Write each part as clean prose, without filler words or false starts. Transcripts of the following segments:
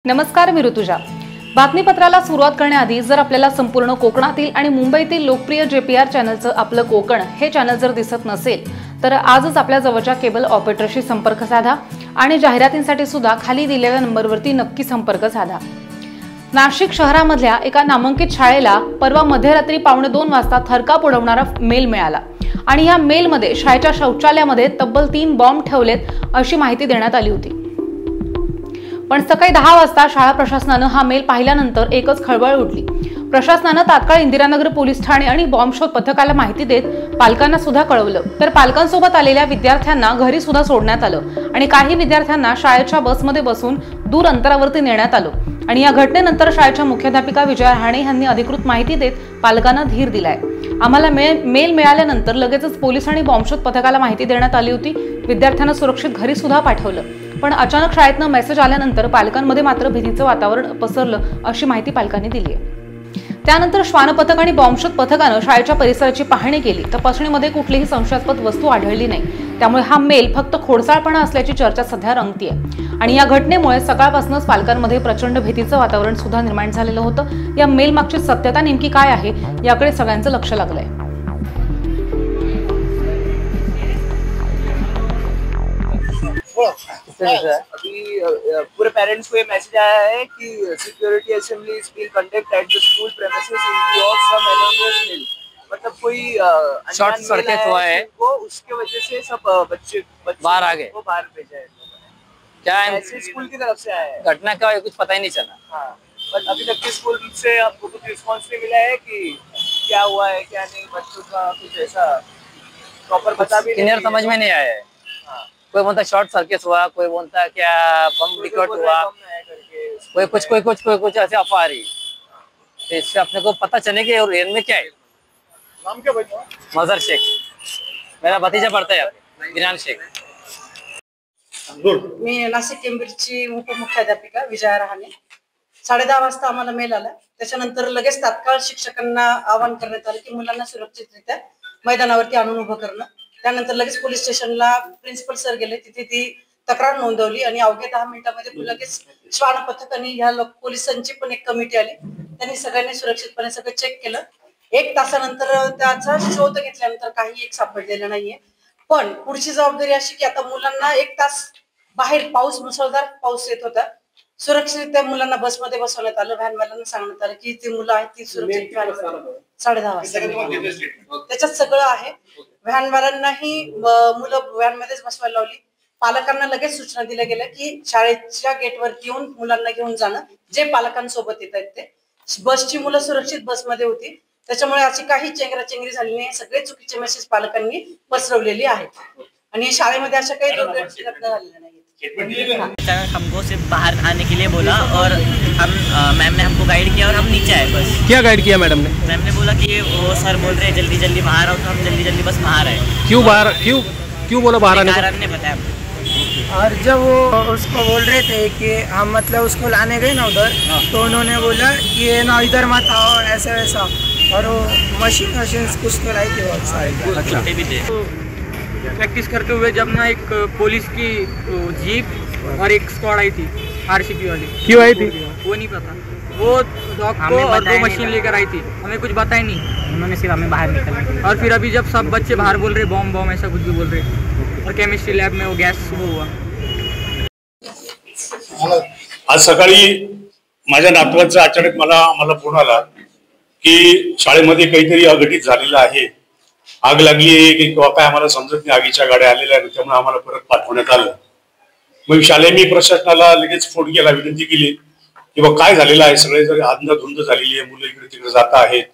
नमस्कार, मी ऋतुजा। बातमीपत्राला सुरुवात करण्याआधी जर आपल्याला संपूर्ण कोकणातील आणि मुंबईतील लोकप्रिय JPR चॅनलचं आपलं कोकण हे चॅनल जर दिसत नसेल तर आजच आपल्या जवळच्या केबल ऑपरेटरशी संपर्क साधा आणि जाहिरातींसाठी सुद्धा खाली दिलेल्या नंबरवरती नक्की संपर्क साधा। नाशिक शहरामधल्या एका नामांकित शाळेला परवा मध्यरात्री 1:15 वाजता थरकाप उडवणारा मेल मिळाला आणि या मेलमध्ये शाळेच्या शौचालयामध्ये तब्बल 3 बॉम्ब ठेवलेत अशी माहिती देण्यात आली होती। पण सकाळी 10 वाजता शाळा प्रशासनानं हा मेल पाहिल्यानंतर एकच खळबळ उडली। प्रशासनानं तात्काळ इंदिरानगर पोलीस ठाणे आणि बॉम्ब शोध पथकाला माहिती देत पालकांना सुद्धा कळवलं, तर पालकांसोबत आलेल्या विद्यार्थ्यांना घरी सुद्धा सोडण्यात आलं आणि काही विद्यार्थ्यांना शाळेच्या बसमध्ये बसून दूर अंतरावरती नेण्यात आलं। आणि या घटनेनंतर शाळेच्या मुख्याध्यापिका विजया राणे यांनी अधिकृत माहिती देत पालकांना धीर दिलाय। आम्हाला मेल मिळाल्यानंतर लगेचच पोलीस आणि बॉम्ब शोध पथकाला माहिती देण्यात आली होती। विद्यार्थ्यांना सुरक्षित घरी सुद्धा पाठवलं, पण अचानक शाळेतनं मेसेज आल्यानंतर पालकांमध्ये मात्र भीतीचं वातावरण पसरलं अशी माहिती पालकांनी दिली आहे। त्यानंतर श्वान पथक आणि बॉम्ब शोध पथकानं शाळेच्या परिसराची पाहणी केली, तपासणीमध्ये कुठलीही संशयास्पद वस्तू आढळली नाही। त्यामुळे हा मेल फक्त खोडसाळपणा असल्याची चर्चा सध्या रंगतीये आणि या घटनेमुळे सकाळपासूनच पालकांमध्ये प्रचंड भीतीचं वातावरण सुद्धा निर्माण झालेलं होतं। या मेल मागची सत्यता नेमकी काय आहे याकडे सगळ्यांचं लक्ष लागलंय। अभी पूरे पेरेंट्स को ये मैसेज आया है कि security assembly is being conducted at the school premises in view of some anonymous mail. मतलब कोई शॉर्ट सर्किट हुआ है वो उसके वजह से सब बच्चे बाहर आ गए, वो बाहर भेजा है। क्या मैसेज स्कूल की तरफ से आया है, घटना का कुछ पता ही नहीं चला। हाँ, बट अभी तक के स्कूल से आपको कुछ रिस्पॉन्स नहीं मिला है कि क्या हुआ है क्या नहीं, बच्चों का कुछ ऐसा प्रॉपर पता भी क्लियर समझ में नहीं आया है। कोई बोलता शॉर्ट सर्किट हुआ, कोई बोलता क्या बम विकट हुआ, कोई कुछ ऐसे अफवाह आ रही। तो इससे अपने को पता चले कि और में क्या है। नाम क्या बच्चा? मजहर शेख, मेरा भतीजा पढ़ता है यहाँ पे, बिनान शेख। मी नाशिक केंब्रिजची उपमुख्याध्यापिका विजया राणे। 10:30 वाजता आम्हाला मेल आला। त्याच्यानंतर लगेच तात्काळ शिक्षकांना आवाहन करण्यात आलं की मुलांना सुरक्षितरित्या मैदानावरती आणून उभं करणं। त्यानंतर लगेच पोलीस स्टेशनला प्रिन्सिपल सर गेले, तिथे ती तक्रार नोंदवली आणि अवघ्या 10 मिनिटांमध्ये लगेच श्वान पथक आणि ह्या पोलिसांची पण एक कमिटी आली। त्यांनी सगळ्यांनी सुरक्षितपणे सगळं चेक केलं। 1 तासानंतर त्याचा शोध घेतल्यानंतर काही एक सापडलेलं नाहीये। पण पुढची जबाबदारी अशी की आता मुलांना 1 तास बाहेर मुसळधार पाऊस येत होता, सुरक्षितरित्या मुलांना बसमध्ये बसवण्यात आलं। व्हॅनवाल्यांना सांगण्यात आलं की ती मुलं आहेत ती सुरक्षित 10:30 वाजता त्याच्यात सगळं आहे। व्हॅनवाल्यांनाही मुलं व्हॅनमध्येच बसवायला लावली। पालकांना लगेच सूचना दिल्या गेल्या की शाळेच्या गेटवरती येऊन मुलांना घेऊन जाणं, जे पालकांसोबत येत आहेत ते। बसची मुलं सुरक्षित बसमध्ये होती, त्याच्यामुळे अशी काही चेंगराचेंगरी झाली नाही। सगळे चुकीचे मेसेज पालकांनी पसरवलेले आहेत आणि शाळेमध्ये अशा काही दुर्घटना झालेल्या नाहीत। अचानक हमको सिर्फ बाहर आने के लिए बोला और हम मैम ने हमको गाइड किया और हम नीचे आए। बस क्या गाइड किया मैडम ने? मैम ने बोला कि वो सर बोल रहे हैं जल्दी जल्दी बाहर आओ, तो हम जल्दी जल्दी बस बाहर आए। क्यों बाहर क्यों बोला बाहर आने? कारण ने बताया। और जब वो उसको बोल रहे थे कि हम मतलब उसको लाने गए ना उधर, तो उन्होंने बोला कि ये ना इधर मत आओ ऐसा वैसा, और वो मशीन कुछ तो लाई थी बहुत सारी भी थे। प्रैक्टिस करते हुए जब ना एक पुलिस की जीप और एक स्क्वाड आई थी RCP वाली। क्यों आई थी वो नहीं पता, वो डॉग को और 2 मशीन लेकर आई थी, हमें कुछ बताया नहीं। उन्होंने सिर्फ हमें बाहर निकलने और फिर अभी जब सब बच्चे बाहर बोल रहे बॉम्ब ऐसा कुछ भी बोल रहे, और केमिस्ट्री लैब में वो गैस शुरू हुआ। आज सकाळी माझ्या नातवाचा अचानक आम्हाला फोन आला की शाळेमध्ये काहीतरी अघटित झालेलं आहे, आग लागली आहे किंवा काय आम्हाला समजत नाही। आगीच्या गाड्या आलेल्या आहेत, त्यामुळे आम्हाला परत पाठवण्यात आलं। मग शालेय मी प्रशासनाला लगेच फोन केला, विनंती केली की बाबा काय झालेलं आहे, सगळे जर अंधाधुंद झालेली आहे, मुलं इकडे तिकडे जात आहेत,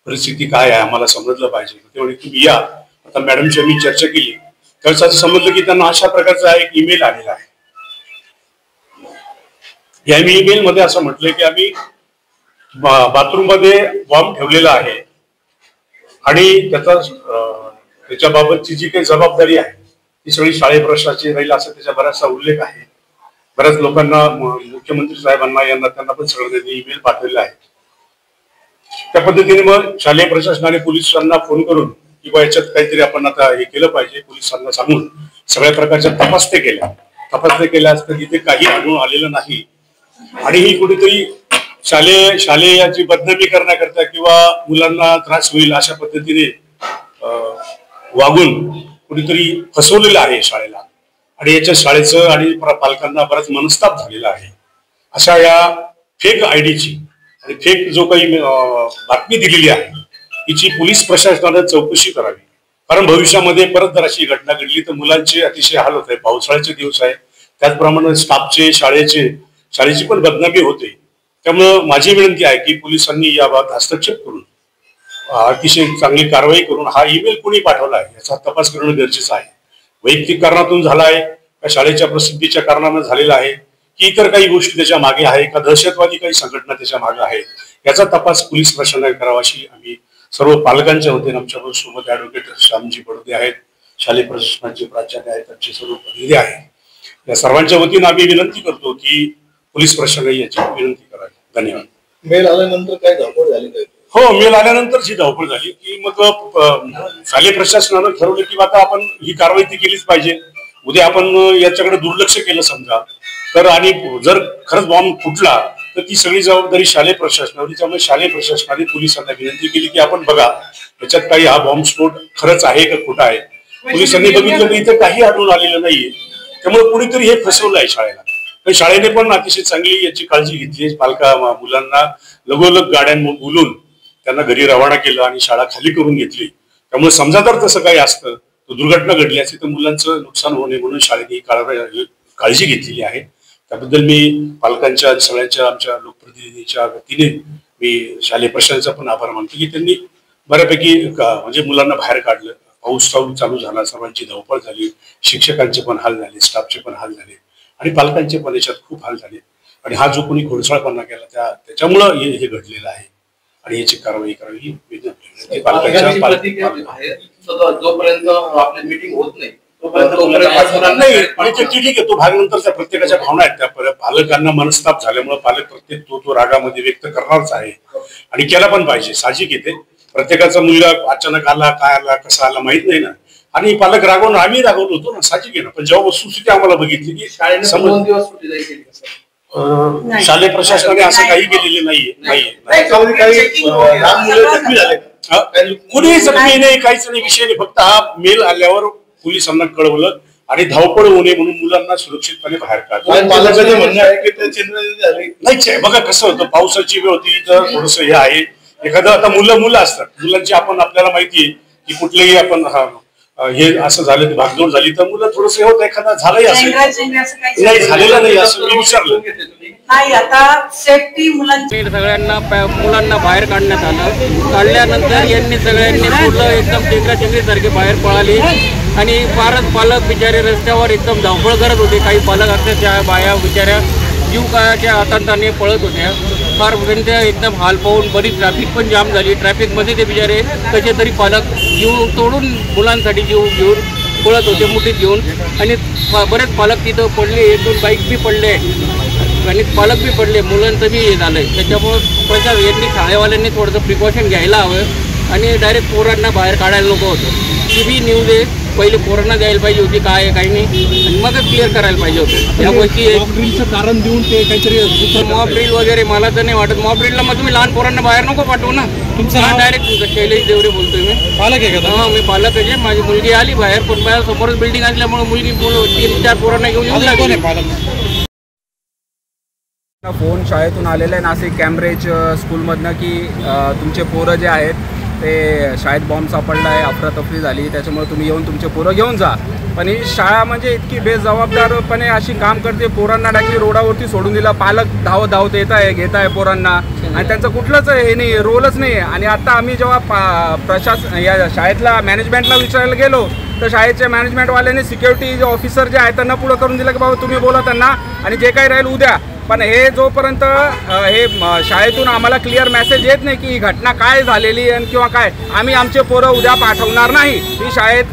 परिस्थिती काय आहे आम्हाला समजलं पाहिजे। त्यामुळे तुम्ही या। आता मॅडमची मी चर्चा केली, त्यावेळेस असं समजलं की त्यांना अशा प्रकारचा एक ईमेल आलेला आहे। या ईमेल मध्ये असं म्हटलंय की आम्ही बाथरूम मध्ये बॉम्ब ठेवलेला आहे आणि त्याच्याबाबतची जी काही जबाबदारी आहे ती सगळी शाळे प्रशासनाची राहील, असं त्याचा बराचसा उल्लेख आहे। बऱ्याच लोकांना, मुख्यमंत्री साहेबांना त्यांना पण सगळं ईमेल पाठवलेला आहे। त्या पद्धतीने मग शालेय प्रशासनाने पोलिसांना फोन करून की बा याच्यात काहीतरी आपण आता हे केलं पाहिजे, पोलिसांना सांगून सगळ्या प्रकारच्या तपासण्या केल्या असता तिथे काही आढळून आलेलं नाही। आणि ही कुठेतरी शालेयाची बदनामी करण्याकरता किंवा मुलांना त्रास होईल अशा पद्धतीने वागून कुठेतरी फसवलेलं आहे शाळेला, आणि याच्या शाळेचं आणि पालकांना बराच मनस्ताप झालेला आहे. अशा या फेक आयडीची आणि फेक जो काही बातमी दिलेली आहे तिची पोलीस प्रशासनाने चौकशी करावी. कारण भविष्यामध्ये परत जर अशी घटना घडली तर मुलांचे अतिशय हाल होत आहे. पावसाळ्याचे दिवस आहे, त्याचप्रमाणे स्टाफचे शाळेची पण बदनामी होते. त्यामुळं माझी विनंती आहे की पोलिसांनी याबाबत हस्तक्षेप करून अतिशय चांगली कारवाई करून हा ईमेल कोणी पाठवला आहे याचा तपास करणं गरजेचं आहे. वैयक्तिक कारणातून झाला आहे का शाळेच्या प्रसिद्धीच्या कारणानं झालेला आहे की इतर काही गोष्टी त्याच्या मागे आहे का दहशतवादी काही संघटना त्याच्या मागे आहे, याचा तपास पोलीस प्रशासनाने करावा अशी आम्ही सर्व पालकांच्या वतीने आमच्याबरोबर सोबत ॲडव्होकेट श्यामजी बडोदे आहेत, शालेय प्रशासनाचे प्राचार्य आहेत, त्यांचे सर्व प्रतिनिधी आहेत. या सर्वांच्या वतीने आम्ही विनंती करतो की पोलीस प्रशासनाने याची विनंती करावी. धन्यवाद. मेल आल्यानंतर काय धावपळ झाली काय? हो, मेल आल्यानंतरच ही धावपळ झाली की मग शालेय प्रशासनानं ठरवलं की आता आपण ही कारवाई ती केलीच पाहिजे. उद्या आपण याच्याकडे दुर्लक्ष केलं समजा तर, आणि जर खरंच बॉम्ब फुटला तर ती सगळी जबाबदारी शालेय प्रशासनावर. त्यामुळे शालेय प्रशासनाने पोलिसांना विनंती केली की आपण बघा याच्यात काही हा बॉम्बस्फोट खरंच आहे का खोटा आहे. पोलिसांनी बघितलं तर इथं काही आढळून आलेलं नाहीये. त्यामुळे कुणीतरी हे फसवलं आहे शाळेला. तर शाळेने पण अतिशय चांगली याची काळजी घेतली. मुलांना लगोलग गाड्यांमध्ये बोलून त्यांना घरी रवाना केलं आणि शाळा खाली करून घेतली. त्यामुळे समजा जर तसं काही असतं तर दुर्घटना घडली असती तर मुलांचं नुकसान होऊ नये म्हणून शाळेने काळजी घेतलेली आहे. त्याबद्दल मी पालकांच्या सगळ्यांच्या आमच्या लोकप्रतिनिधीच्या वतीने मी शालेय प्रशासनाचा पण आभार मानतो की त्यांनी बऱ्यापैकी म्हणजे मुलांना बाहेर काढलं. पाऊस चालू झाला, सर्वांची धावपळ झाली, शिक्षकांचे पण हाल झाले, स्टाफचे पण हाल झाले आणि पालकांचे पण याच्यात खूप हाल झाले. आणि हा जो कोणी खोडसाळपणा केला त्याच्यामुळं हे घडलेलं आहे आणि याची कारवाई करावी ही जोपर्यंत आपली मीटिंग होत नाही ठीक आहे. तो भाग नंतरच्या प्रत्येकाच्या भावना आहेत. त्या पालकांना मनस्ताप झाल्यामुळे पालक प्रत्येक तो रागामध्ये व्यक्त करणारच आहे आणि केला पण पाहिजे. साहजिक येते, प्रत्येकाचा मुलगा अचानक आला, काय आला, कसा आला माहित नाही ना, आणि पालक रागवून आम्ही रागवलो होतो ना, साहजिक आहे ना. पण जेव्हा वस्तुस्थिती आम्हाला बघितली की शालेय प्रशासनाने असं काही केलेलं नाहीये. कुणी जखमी नाही, काहीच नाही, विषय नाही. फक्त हा मेल आल्यावर पोलिसांना कळवलं आणि धावपळ होऊ नये म्हणून मुलांना सुरक्षितपणे बाहेर काढलं. नाहीच बघा कसं होतं, पावसाची वेळ होती तर थोडस हे आहे. एखादं आता मुलं असतात, मुलांची आपल्याला माहितीये की कुठलेही आपण हे असं झालं की भागदौड झाली तर मुलं थोडस हे होत, एखादा झालंही असेल, नाही झालेलं नाही असं मी विचारलं नाही. आता सेफ्टी सगळ्यांना मुलांना बाहेर काढण्यात आलं. काढल्यानंतर यांनी सगळ्यांनी मुलं एकदम चेंगराचेंगरीसारखे बाहेर पळाली आणि फारच पालक बिचारे रस्त्यावर एकदम धावपळ करत होते. काही पालक अक्षरशः बाया बिचाऱ्या जीव काळाच्या हातांताने पळत होत्या. फार त्यांच्या एकदम हाल पाहून बरीच ट्रॅफिक पण जाम झाली. ट्रॅफिकमध्ये ते बिचारे कसे तरी पालक जीव तोडून मुलांसाठी जीव घेऊन पळत होते मुठीत घेऊन. आणि बरेच पालक तिथं पडले, 1-2 बाईक बी पडले आणि पालक बी पडले, मुलांचं बी हे झालं. त्याच्यामुळं यांनी शाळेवाल्यांनी थोडंसं प्रिकॉशन घ्यायला हवं आणि डायरेक्ट पोरांना बाहेर काढायला नको होतं. ती बी न्यूज आहे, पहिले पोरांना द्यायला पाहिजे होती काय काही नाही आणि मगच क्लिअर करायला पाहिजे होतं. या गोष्टी कारण देऊन ते काहीतरी मॉब ड्रिल वगैरे मला तर नाही वाटत. मॉब ड्रिलला मग तुम्ही लहान पोरांना बाहेर नको पाठवू ना. तुमचं डायरेक्ट तुमचं शैलेश देवरे बोलतोय मी. पालक आहे का? हा, मी पालक आहे. माझी मुलगी आली बाहेर, पण बाहेर समोरच बिल्डिंग असल्यामुळे मुलगी 3-4 पोरांना घेऊन येऊन लागली. फोन शाळेतून आलेला आहे नाशिक कॅम्ब्रिज स्कूलमधनं की तुमचे पोरं जे आहेत ते शाळेत बॉम्ब सापडला आहे, अफरातफरी झाली, त्याच्यामुळे तुम्ही येऊन तुमचे पोरं घेऊन जा. पण ही शाळा म्हणजे इतकी बेजबाबदारपणे अशी काम करते. पोरांना डायरेक्ट रोडावरती सोडून दिला. पालक धावत येत आहे पोरांना आणि त्यांचं कुठलंच हे नाही, रोलच नाही. आणि आता आम्ही जेव्हा या शाळेतल्या मॅनेजमेंटला विचारायला गेलो तर शाळेच्या मॅनेजमेंटवाल्यांनी सिक्युरिटी ऑफिसर जे आहेत त्यांना पुढं करून दिलं की बाबा तुम्ही बोला त्यांना आणि जे काही राहील उद्या. पण हे जोपर्यंत हे शाळेतून आम्हाला क्लिअर मेसेज येत नाही की ही घटना काय झालेली आहे किंवा काय, आम्ही आमचे पोरं उद्या पाठवणार नाही. ही शाळेत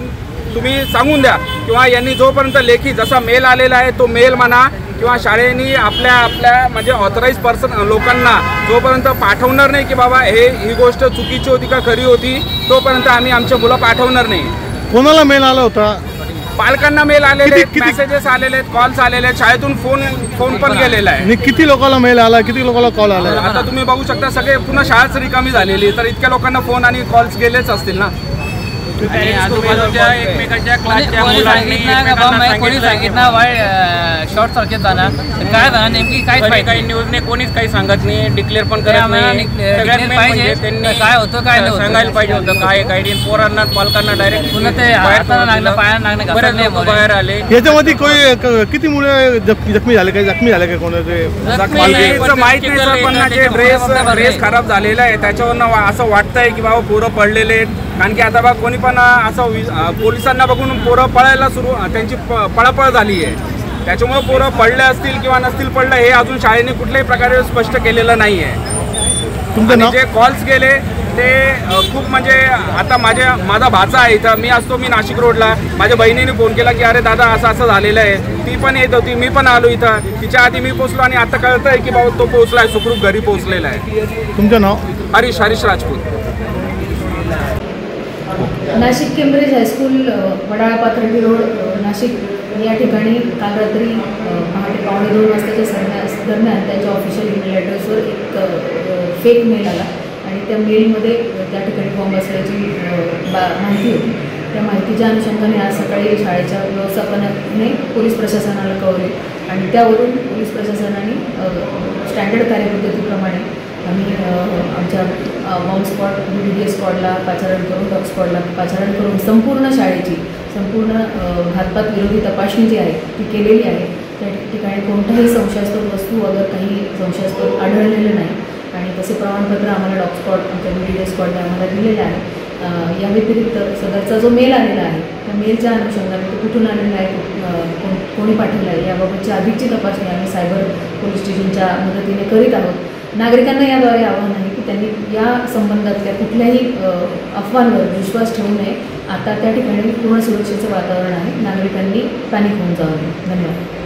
तुम्ही सांगून द्या किंवा यांनी जोपर्यंत लेखी जसा मेल आलेला आहे तो मेल म्हणा किंवा शाळेने आपल्या म्हणजे ऑथराईज पर्सन लोकांना जोपर्यंत पाठवणार नाही की बाबा ही गोष्ट चुकीची होती का खरी होती, तोपर्यंत आम्ही आमच्या मुलं पाठवणार नाही. कोणाला मेल आला होता? पालकांना मेल आलेले आहेत, मेसेजेस आलेले आहेत, कॉल्स आलेले आहेत, शाळेतून फोन पण गेलेला आहे. आणि किती लोकांना मेल आला, किती लोकांना कॉल आला? आता तुम्ही बघू शकता सगळे पुन्हा शाळाच रिकामी झालेली, तर इतक्या लोकांना फोन आणि कॉल्स गेलेच असतील ना. आणि आजूबाजूच्या एकमेकांच्या क्लासच्या कोणी सांगितलं शॉर्ट सर्किट झाला काय झालं नेमकी काय काही न्यूजने कोणीच काही सांगत नाही, डिक्लेअर पण करत नाही. सगळ्यात मेन म्हणजे त्यांनी काय होतं काय सांगायला पाहिजे होतं काय काही पोरांना पालकांना डायरेक्ट पुन्हा ते बरेच लोक बाहेर आले. याच्यामध्ये किती मुले जखमी झाले, काही जखमी झाले काय कोणाचे माहित नाही सर, पण जे ड्रेस खराब झालेला आहे त्याच्यावरनं असं वाटतंय की बाबा पोरं पडलेले आहेत. कारण की आता बघा कोणी पण असं पोलिसांना बघून पोरं पळायला त्यांची पळापळ झाली आहे. त्याच्यामुळे पोरं पडले असतील किंवा नसतील पडलं हे अजून शाळेने कुठल्याही प्रकारे स्पष्ट केलेलं नाही आहे. जे कॉल्स गेले ते खूप म्हणजे आता माझा भाचा आहे इथं, मी नाशिक रोडला, माझ्या बहिणीने फोन केला की अरे दादा असं झालेलं आहे. ती पण येत होती, मी पण आलो इथं, तिच्या आधी मी पोहोचलो आणि आता कळतंय की बाबा तो पोहोचलाय, सुखरूप घरी पोहोचलेला आहे. तुमचं नाव? Harish Rajput. Nashik Cambridge high school Wadala Pathardi road Nashik या ठिकाणी काल रात्री पहाटे 1:15 वाजताच्या दरम्यान त्यांच्या ऑफिशियल ईमेल ॲड्रेसवर एक फेक मेल आला आणि त्या मेलमध्ये त्या ठिकाणी बॉम्ब असल्याची माहिती होती. त्या माहितीच्या अनुषंगाने आज सकाळी शाळेच्या व्यवस्थापनाने पोलीस प्रशासनाला कळवले आणि त्यावरून पोलीस प्रशासनाने स्टँडर्ड कार्यपद्धतीप्रमाणे आम्ही आमच्या बॉम्ब स्क्वॉड BDD स्क्वॉडला पाचारण करून डॉग स्क्वॉडला पाचारण करून संपूर्ण शाळेची घातपात विरोधी तपासणी जी आहे ती केलेली आहे. त्या ठिकाणी कोणताही संशयास्पद वस्तू अगर काही संशयास्पद आढळलेलं नाही आणि तसे प्रमाणपत्र आम्हाला डॉग स्क्वॉड आमच्या BDD स्क्वॉडने आम्हाला दिलेले आहे. या व्यतिरिक्त सदरचा जो मेल आलेला आहे त्या मेलच्या अनुषंगाने तो कुठून आलेला आहे, कोणी पाठवला आहे याबाबतची अधिकची तपासणी आम्ही सायबर पोलीस स्टेशनच्या मदतीने करीत आहोत. नागरिकांना याद्वारे आव्हान आहे की त्यांनी या संबंधातल्या कुठल्याही अफवांवर विश्वास ठेवू नये. आता त्या ठिकाणी पूर्ण सुरक्षेचं वातावरण आहे, नागरिकांनी पॅनिक होऊन जाऊ नये. धन्यवाद.